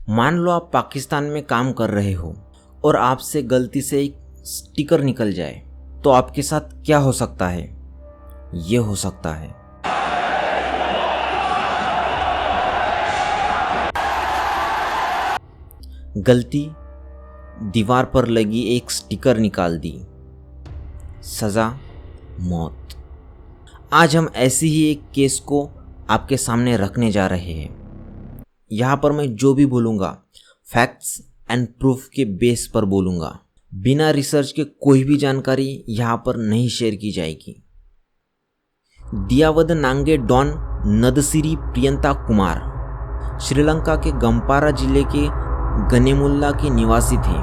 मान लो आप पाकिस्तान में काम कर रहे हो और आपसे गलती से एक स्टिकर निकल जाए, तो आपके साथ क्या हो सकता है? ये हो सकता है। गलती, दीवार पर लगी एक स्टिकर निकाल दी, सजा मौत। आज हम ऐसी ही एक केस को आपके सामने रखने जा रहे हैं। यहाँ पर मैं जो भी बोलूँगा फैक्ट्स एंड प्रूफ के बेस पर बोलूँगा। बिना रिसर्च के कोई भी जानकारी यहाँ पर नहीं शेयर की जाएगी। दियावद नांगे डॉन नदसिरी प्रियंता कुमार श्रीलंका के गंपारा जिले के गनेमुल्ला के निवासी थे।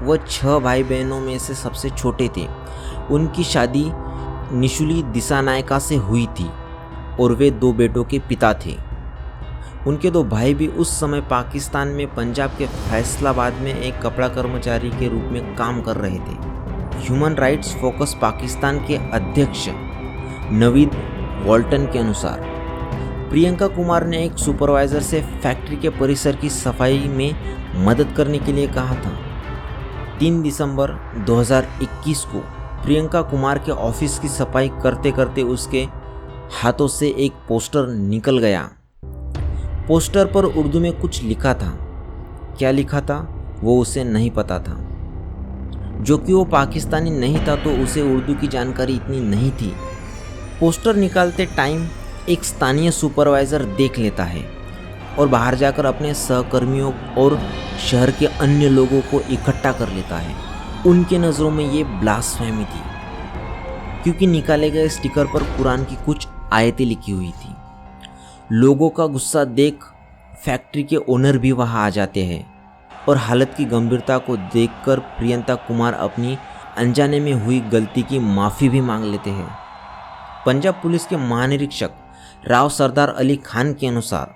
वह 6 भाई बहनों में से सबसे छोटे थे। उनकी शादी निशुली दिसानायका से हुई थी और वे 2 बेटों के पिता थे। उनके 2 भाई भी उस समय पाकिस्तान में पंजाब के फैसलाबाद में एक कपड़ा कर्मचारी के रूप में काम कर रहे थे। ह्यूमन राइट्स फोकस पाकिस्तान के अध्यक्ष नवीद वॉल्टन के अनुसार प्रियंका कुमार ने एक सुपरवाइजर से फैक्ट्री के परिसर की सफाई में मदद करने के लिए कहा था। 3 दिसंबर 2021 को प्रियंका कुमार के ऑफिस की सफाई करते करते उसके हाथों से एक पोस्टर निकल गया। पोस्टर पर उर्दू में कुछ लिखा था। क्या लिखा था वो उसे नहीं पता था। जो कि वो पाकिस्तानी नहीं था तो उसे उर्दू की जानकारी इतनी नहीं थी। पोस्टर निकालते टाइम एक स्थानीय सुपरवाइज़र देख लेता है और बाहर जाकर अपने सहकर्मियों और शहर के अन्य लोगों को इकट्ठा कर लेता है। उनके नज़रों में ये ब्लास्फेमी थी, क्योंकि निकाले गए स्टिकर पर कुरान की कुछ आयतें लिखी हुई थी। लोगों का गुस्सा देख फैक्ट्री के ओनर भी वहां आ जाते हैं और हालत की गंभीरता को देखकर प्रियंका कुमार अपनी अनजाने में हुई गलती की माफ़ी भी मांग लेते हैं। पंजाब पुलिस के महानिरीक्षक राव सरदार अली खान के अनुसार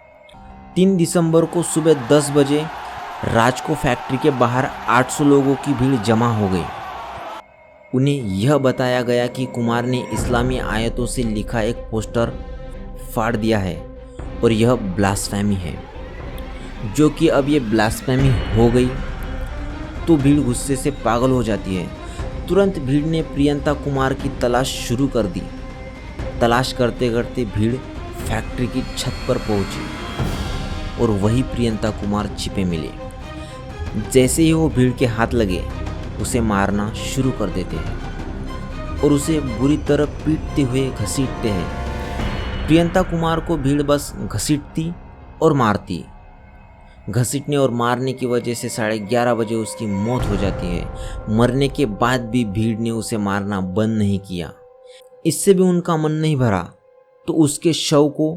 3 दिसंबर को सुबह 10 बजे राजको फैक्ट्री के बाहर 800 लोगों की भीड़ जमा हो गई। उन्हें यह बताया गया कि कुमार ने इस्लामी आयतों से लिखा एक पोस्टर फाड़ दिया है और यह ब्लास्फेमी है। जो कि अब ये ब्लास्फेमी हो गई तो भीड़ गुस्से से पागल हो जाती है। तुरंत भीड़ ने प्रियंका कुमार की तलाश शुरू कर दी। तलाश करते करते भीड़ फैक्ट्री की छत पर पहुंची और वही प्रियंका कुमार छिपे मिले। जैसे ही वो भीड़ के हाथ लगे उसे मारना शुरू कर देते हैं और उसे बुरी तरह पीटते हुए घसीटते हैं। प्रियंका कुमार को भीड़ बस घसीटती और मारती। घसीटने और मारने की वजह से 11:30 बजे उसकी मौत हो जाती है। मरने के बाद भी भीड़ ने उसे मारना बंद नहीं किया। इससे भी उनका मन नहीं भरा तो उसके शव को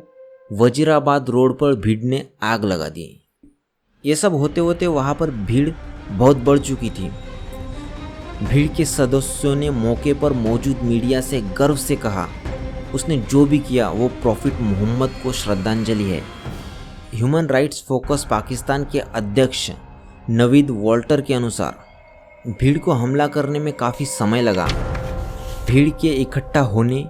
वजीराबाद रोड पर भीड़ ने आग लगा दी। ये सब होते होते वहाँ पर भीड़ बहुत बढ़ चुकी थी। भीड़ के सदस्यों ने मौके पर मौजूद मीडिया से गर्व से कहा उसने जो भी किया वो प्रॉफिट मोहम्मद को श्रद्धांजलि है। ह्यूमन राइट्स फोकस पाकिस्तान के अध्यक्ष नवीद वॉल्टर के अनुसार भीड़ को हमला करने में काफ़ी समय लगा। भीड़ के इकट्ठा होने,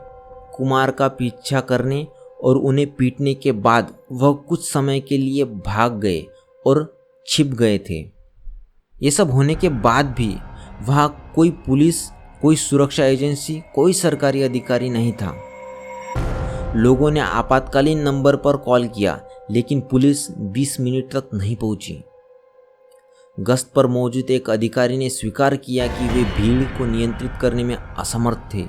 कुमार का पीछा करने और उन्हें पीटने के बाद वह कुछ समय के लिए भाग गए और छिप गए थे। ये सब होने के बाद भी वहाँ कोई पुलिस, कोई सुरक्षा एजेंसी, कोई सरकारी अधिकारी नहीं था। लोगों ने आपातकालीन नंबर पर कॉल किया लेकिन पुलिस 20 मिनट तक नहीं पहुंची। गश्त पर मौजूद एक अधिकारी ने स्वीकार किया कि वे भीड़ को नियंत्रित करने में असमर्थ थे।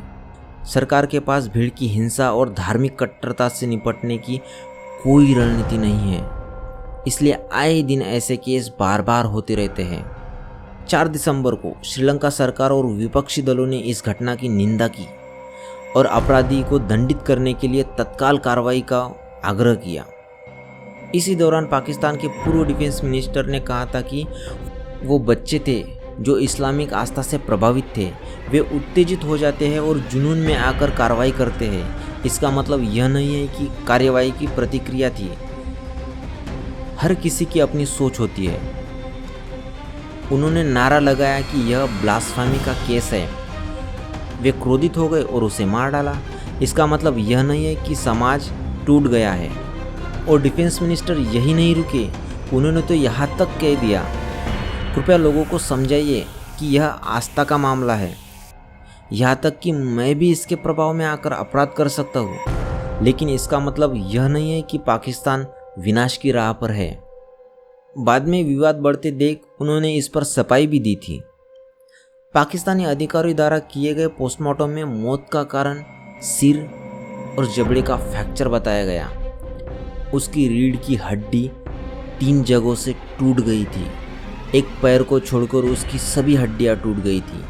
सरकार के पास भीड़ की हिंसा और धार्मिक कट्टरता से निपटने की कोई रणनीति नहीं है, इसलिए आए दिन ऐसे केस बार बार होते रहते हैं। 4 दिसंबर को श्रीलंका सरकार और विपक्षी दलों ने इस घटना की निंदा की और अपराधी को दंडित करने के लिए तत्काल कार्रवाई का आग्रह किया। इसी दौरान पाकिस्तान के पूर्व डिफेंस मिनिस्टर ने कहा था कि वो बच्चे थे जो इस्लामिक आस्था से प्रभावित थे, वे उत्तेजित हो जाते हैं और जुनून में आकर कार्रवाई करते हैं। इसका मतलब यह नहीं है कि कार्यवाही की प्रतिक्रिया थी। हर किसी की अपनी सोच होती है। उन्होंने नारा लगाया कि यह ब्लास्फेमी का केस है। वे क्रोधित हो गए और उसे मार डाला। इसका मतलब यह नहीं है कि समाज टूट गया है। और डिफेंस मिनिस्टर यही नहीं रुके, उन्होंने तो यहाँ तक कह दिया, कृपया लोगों को समझाइए कि यह आस्था का मामला है, यहाँ तक कि मैं भी इसके प्रभाव में आकर अपराध कर सकता हूँ, लेकिन इसका मतलब यह नहीं है कि पाकिस्तान विनाश की राह पर है। बाद में विवाद बढ़ते देख उन्होंने इस पर सफाई भी दी थी। पाकिस्तानी अधिकारियों द्वारा किए गए पोस्टमार्टम में मौत का कारण सिर और जबड़े का फ्रैक्चर बताया गया। उसकी रीढ़ की हड्डी 3 जगहों से टूट गई थी, एक पैर को छोड़कर उसकी सभी हड्डियां टूट गई थी।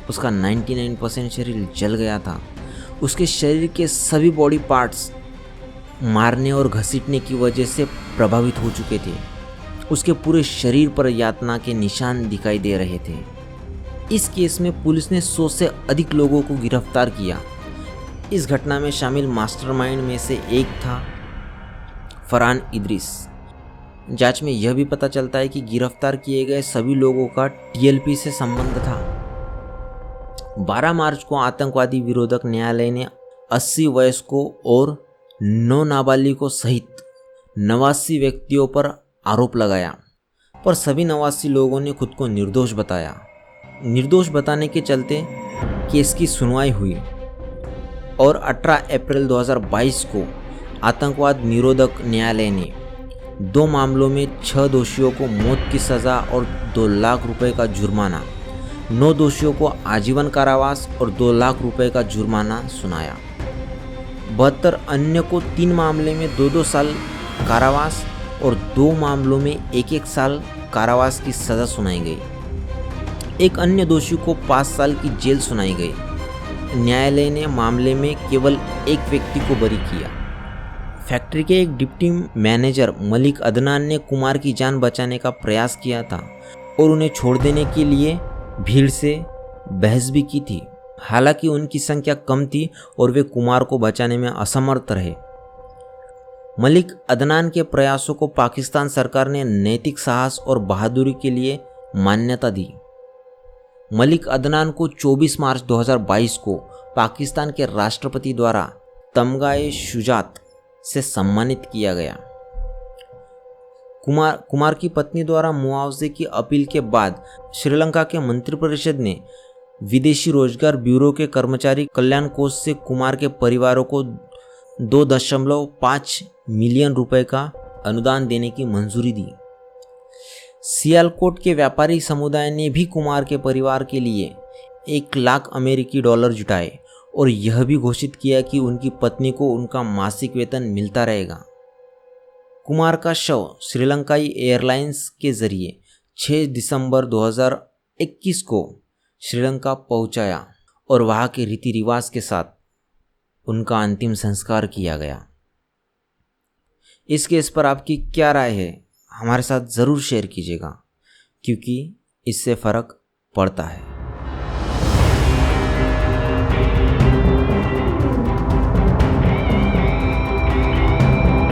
उसका 99% शरीर जल गया था। उसके शरीर के सभी बॉडी पार्ट्स मारने और घसीटने की वजह से प्रभावित हो चुके थे। उसके पूरे शरीर पर यातना के निशान दिखाई दे रहे थे। इस केस में पुलिस ने 100 से अधिक लोगों को गिरफ्तार किया। इस घटना में शामिल मास्टरमाइंड में से एक था फरहान इदरीस। जांच में यह भी पता चलता है कि गिरफ्तार किए गए सभी लोगों का टीएलपी से संबंध था। 12 मार्च को आतंकवादी विरोधक न्यायालय ने 80 वयस्कों और 9 नाबालिगों सहित 89 व्यक्तियों पर आरोप लगाया, पर सभी 89 लोगों ने खुद को निर्दोष बताया। निर्दोष बताने के चलते केस की सुनवाई हुई और 18 अप्रैल 2022 को आतंकवाद निरोधक न्यायालय ने 2 मामलों में 6 दोषियों को मौत की सज़ा और 2 लाख रुपए का जुर्माना, 9 दोषियों को आजीवन कारावास और 2 लाख रुपए का जुर्माना सुनाया। 72 अन्य को 3 मामले में 2-2 साल कारावास और 2 मामलों में 1-1 साल कारावास की सज़ा सुनाई गई। एक अन्य दोषी को 5 साल की जेल सुनाई गई। न्यायालय ने मामले में केवल एक व्यक्ति को बरी किया। फैक्ट्री के एक डिप्टी मैनेजर मलिक अदनान ने कुमार की जान बचाने का प्रयास किया था और उन्हें छोड़ देने के लिए भीड़ से बहस भी की थी। हालांकि उनकी संख्या कम थी और वे कुमार को बचाने में असमर्थ रहे। मलिक अदनान के प्रयासों को पाकिस्तान सरकार ने नैतिक साहस और बहादुरी के लिए मान्यता दी। मलिक अदनान को 24 मार्च 2022 को पाकिस्तान के राष्ट्रपति द्वारा तमगाए शुजात से सम्मानित किया गया। कुमार की पत्नी द्वारा मुआवजे की अपील के बाद श्रीलंका के मंत्रिपरिषद ने विदेशी रोजगार ब्यूरो के कर्मचारी कल्याण कोष से कुमार के परिवारों को 2.5 मिलियन रुपए का अनुदान देने की मंजूरी दी। सियालकोट के व्यापारी समुदाय ने भी कुमार के परिवार के लिए 1 लाख अमेरिकी डॉलर जुटाए और यह भी घोषित किया कि उनकी पत्नी को उनका मासिक वेतन मिलता रहेगा। कुमार का शव श्रीलंकाई एयरलाइंस के जरिए 6 दिसंबर 2021 को श्रीलंका पहुंचाया और वहां के रीति रिवाज के साथ उनका अंतिम संस्कार किया गया। इस केस पर आपकी क्या राय है हमारे साथ ज़रूर शेयर कीजिएगा, क्योंकि इससे फ़र्क पड़ता है।